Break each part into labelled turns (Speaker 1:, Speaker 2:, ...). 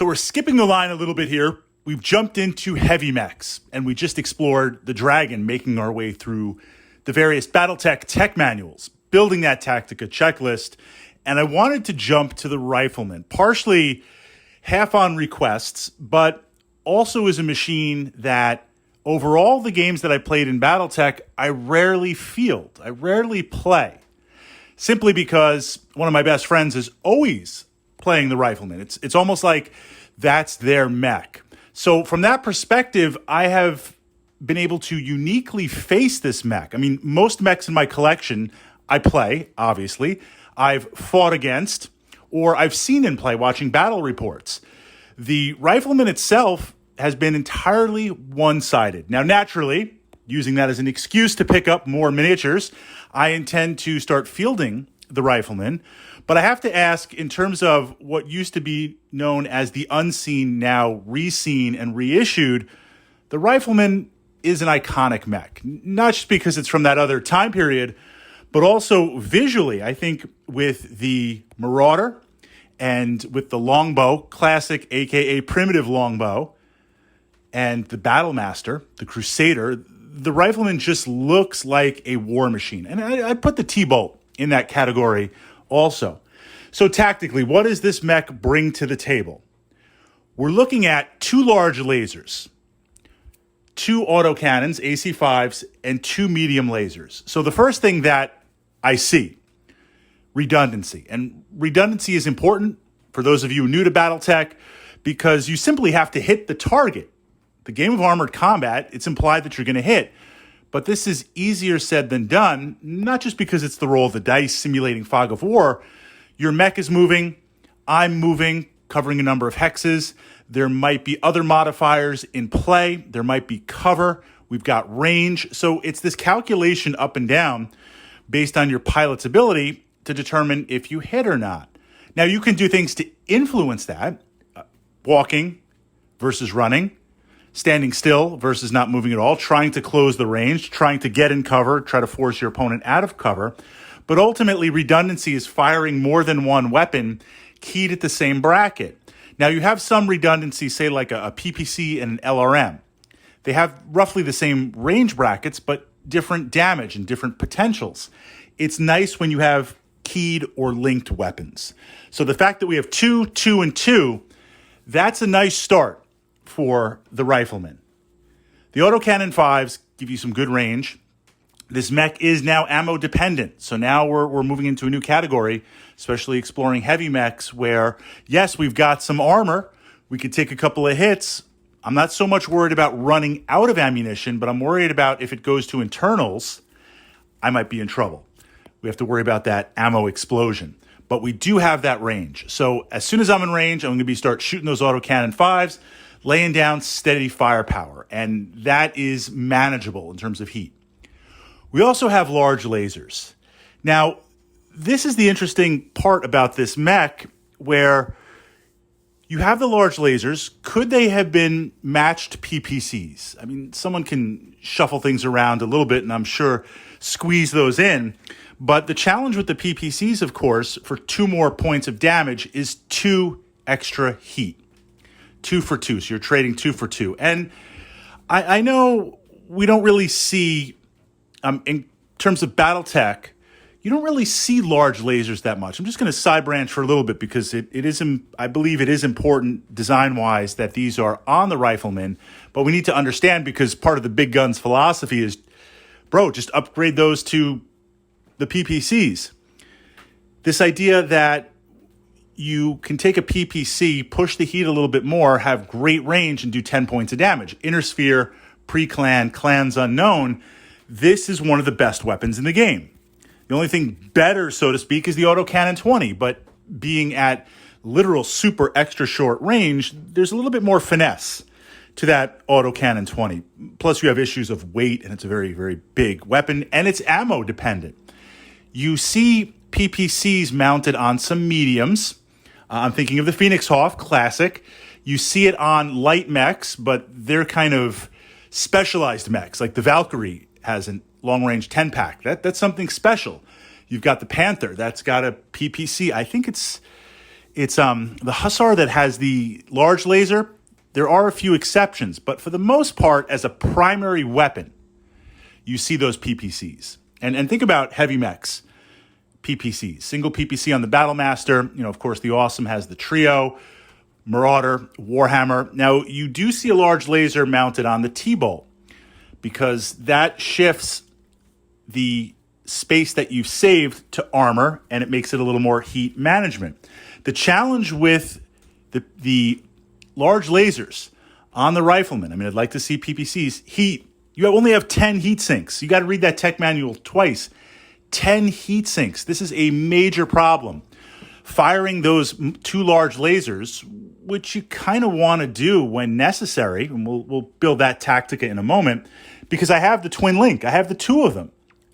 Speaker 1: So we're skipping the line a little bit here. We've jumped into heavy mechs, and we just explored the Dragon, making our way through the various Battletech tech manuals, building that Tactica checklist, and I wanted to jump to the Rifleman, partially half on requests, but also as a machine that over all the games that I played in Battletech, I rarely field. I rarely play, simply because one of my best friends is always playing the Rifleman. It's almost like that's their mech. So from that perspective, I have been able to uniquely face this mech. I mean, most mechs in my collection I play, obviously. I've fought against, or I've seen in play watching battle reports. The Rifleman itself has been entirely one-sided. Now, naturally, using that as an excuse to pick up more miniatures, I intend to start fielding the Rifleman. But I have to ask, in terms of what used to be known as the unseen, now re-seen and reissued, the Rifleman is an iconic mech. Not just because it's from that other time period, but also visually. I think with the Marauder and with the longbow, classic, aka primitive longbow, and the Battlemaster, the Crusader, the Rifleman just looks like a war machine. And I'd put the T-Bolt in that category also. So tactically, what does this mech bring to the table? We're looking at 2 large lasers, 2 autocannons, AC5s, and 2 medium lasers. So the first thing that I see, redundancy. And redundancy is important for those of you new to Battletech because you simply have to hit the target. The game of armored combat, it's implied that you're going to hit. But this is easier said than done, not just because it's the roll of the dice simulating fog of war. Your mech is moving, I'm moving, covering a number of hexes. There might be other modifiers in play. There might be cover. We've got range. So it's this calculation up and down based on your pilot's ability to determine if you hit or not. Now, you can do things to influence that. Walking versus running. Standing still versus not moving at all, trying to close the range, trying to get in cover, try to force your opponent out of cover. But ultimately, redundancy is firing more than one weapon keyed at the same bracket. Now, you have some redundancy, say like a PPC and an LRM. They have roughly the same range brackets, but different damage and different potentials. It's nice when you have keyed or linked weapons. So the fact that we have 2, 2, and 2, that's a nice start for the Rifleman. The autocannon 5s give you some good range. This mech is now ammo dependent. So now we're moving into a new category, especially exploring heavy mechs where, yes, we've got some armor. We could take a couple of hits. I'm not so much worried about running out of ammunition, but I'm worried about if it goes to internals, I might be in trouble. We have to worry about that ammo explosion. But we do have that range. So as soon as I'm in range, I'm going to start shooting those autocannon 5s, laying down steady firepower, and that is manageable in terms of heat. We also have large lasers. Now, this is the interesting part about this mech, where you have the large lasers. Could they have been matched PPCs? I mean, someone can shuffle things around a little bit, and I'm sure squeeze those in. But the challenge with the PPCs, of course, for 2 more points of damage is 2 extra heat. 2 for 2, so you're trading 2 for 2. And I know we don't really see, in terms of Battletech, you don't really see large lasers that much. I'm just going to side branch for a little bit because it is, I believe it is important design-wise that these are on the Rifleman, but we need to understand because part of the big guns philosophy is, bro, just upgrade those to the PPCs. This idea that you can take a PPC, push the heat a little bit more, have great range, and do 10 points of damage. Inner Sphere, Pre-Clan, Clans Unknown, this is one of the best weapons in the game. The only thing better, so to speak, is the autocannon 20, but being at literal super extra short range, there's a little bit more finesse to that autocannon 20. Plus, you have issues of weight, and it's a very, very big weapon, and it's ammo dependent. You see PPCs mounted on some mediums. I'm thinking of the Phoenix Hoff, classic. You see it on light mechs, but they're kind of specialized mechs. Like the Valkyrie has a long-range 10-pack. That's something special. You've got the Panther. That's got a PPC. I think it's It's the Hussar that has the large laser. There are a few exceptions, but for the most part, as a primary weapon, you see those PPCs. And think about heavy mechs, PPCs. Single PPC on the Battlemaster. Of course, the Awesome has the Trio, Marauder, Warhammer. Now, you do see a large laser mounted on the T-Bolt because that shifts the space that you've saved to armor, and it makes it a little more heat management. The challenge with the large lasers on the Rifleman, I'd like to see PPCs, heat. You only have 10 heat sinks. You got to read that tech manual twice. 10 heat sinks. This is a major problem. Firing those two large lasers, which you kind of want to do when necessary, and we'll build that tactica in a moment, because I have the twin link. I have the two of them.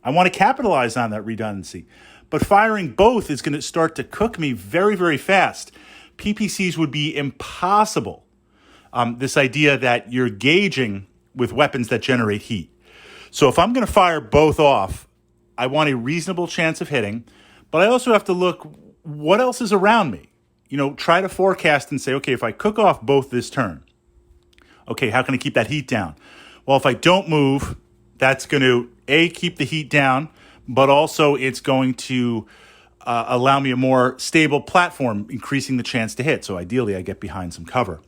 Speaker 1: I want to capitalize on that redundancy. But firing both is going to start to cook me very, very fast. PPCs would be impossible. This idea that you're gauging with weapons that generate heat. So if I'm going to fire both off, I want a reasonable chance of hitting, but I also have to look what else is around me. Try to forecast and say, okay, if I cook off both this turn, okay, how can I keep that heat down? Well, if I don't move, that's going to, A, keep the heat down, but also it's going to allow me a more stable platform, increasing the chance to hit. So ideally, I get behind some cover.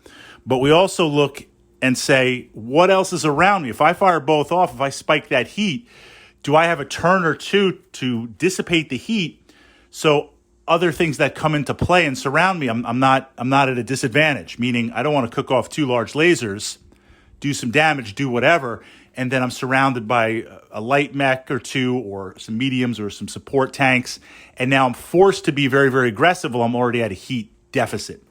Speaker 1: But we also look and say, what else is around me? If I fire both off, if I spike that heat, do I have a turn or two to dissipate the heat so other things that come into play and surround me, I'm not at a disadvantage, meaning I don't want to cook off two large lasers, do some damage, do whatever, and then I'm surrounded by a light mech or two or some mediums or some support tanks, and now I'm forced to be very, very aggressive while I'm already at a heat deficit.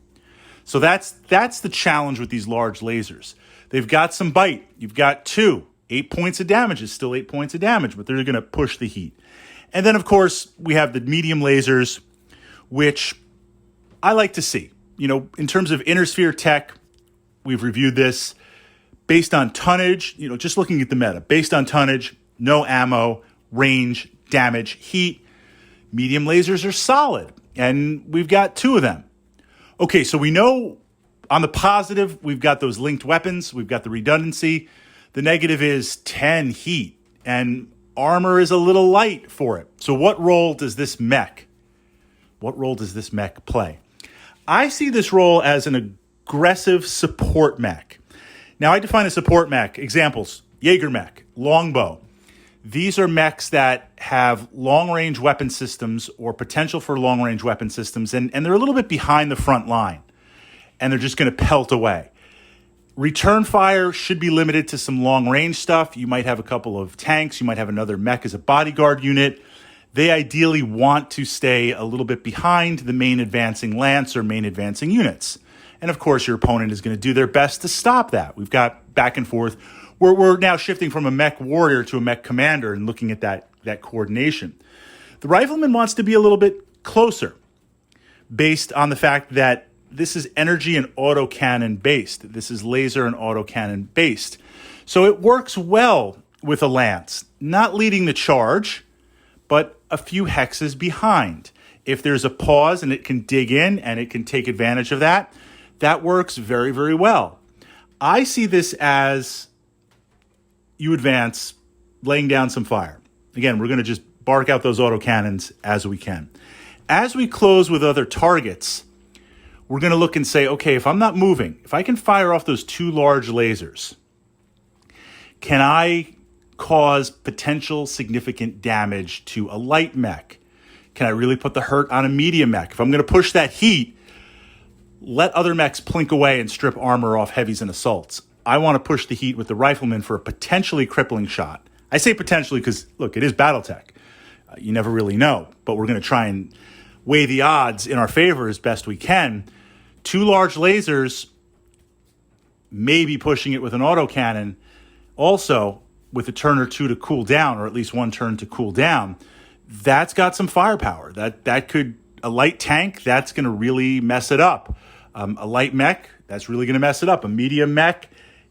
Speaker 1: So that's the challenge with these large lasers. They've got some bite. You've got 2. 8 points of damage is still 8 points of damage, but they're going to push the heat. And then, of course, we have the medium lasers, which I like to see. In terms of inner sphere tech, we've reviewed this. Based on tonnage, just looking at the meta, based on tonnage, no ammo, range, damage, heat, medium lasers are solid. And we've got 2 of them. Okay, so we know on the positive, we've got those linked weapons. We've got the redundancy. The negative is 10 heat. And armor is a little light for it. So what role does this mech play? I see this role as an aggressive support mech. Now, I define a support mech. Examples, Jaeger mech, longbow. These are mechs that have long-range weapon systems or potential for long-range weapon systems, and they're a little bit behind the front line, and they're just going to pelt away. Return fire should be limited to some long-range stuff. You might have a couple of tanks. You might have another mech as a bodyguard unit. They ideally want to stay a little bit behind the main advancing lance or main advancing units. And of course, your opponent is going to do their best to stop that. We've got back and forth. We're now shifting from a mech warrior to a mech commander and looking at that coordination. The Rifleman wants to be a little bit closer based on the fact that this is energy and autocannon based. This is laser and autocannon based. So it works well with a lance, not leading the charge, but a few hexes behind. If there's a pause and it can dig in and it can take advantage of that, that works very, very well. I see this as you advance, laying down some fire. Again, we're going to just bark out those autocannons as we can. As we close with other targets, we're going to look and say, okay, if I'm not moving, if I can fire off those 2 large lasers, can I cause potential significant damage to a light mech? Can I really put the hurt on a medium mech? If I'm going to push that heat, let other mechs plink away and strip armor off heavies and assaults. I want to push the heat with the Rifleman for a potentially crippling shot. I say potentially because, look, it is Battletech. You never really know, but we're going to try and weigh the odds in our favor as best we can. 2 large lasers, maybe pushing it with an autocannon, also with a turn or 2 to cool down, or at least 1 turn to cool down. That's got some firepower. That could, a light tank, that's going to really mess it up. A light mech, that's really going to mess it up. A medium mech,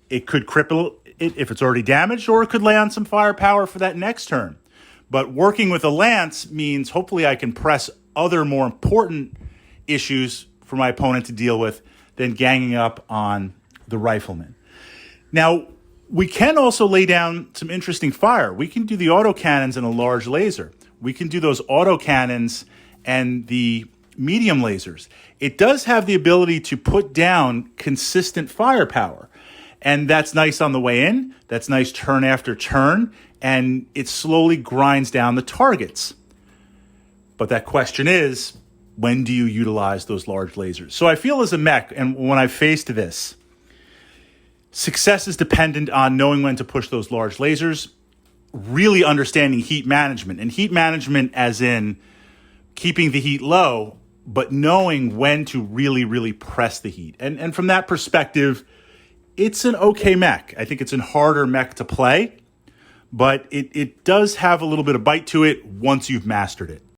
Speaker 1: it could cripple it if it's already damaged, or it could lay on some firepower for that next turn. But working with a lance means hopefully I can press other more important issues for my opponent to deal with than ganging up on the Rifleman. Now, we can also lay down some interesting fire. We can do the autocannons and a large laser. We can do those autocannons and the medium lasers. It does have the ability to put down consistent firepower. And that's nice on the way in. That's nice turn after turn. And it slowly grinds down the targets. But that question is, when do you utilize those large lasers? So I feel as a mech, and when I faced this, success is dependent on knowing when to push those large lasers, really understanding heat management. And heat management as in keeping the heat low, but knowing when to really, really press the heat. And from that perspective, it's an okay mech. I think it's a harder mech to play, but it does have a little bit of bite to it once you've mastered it.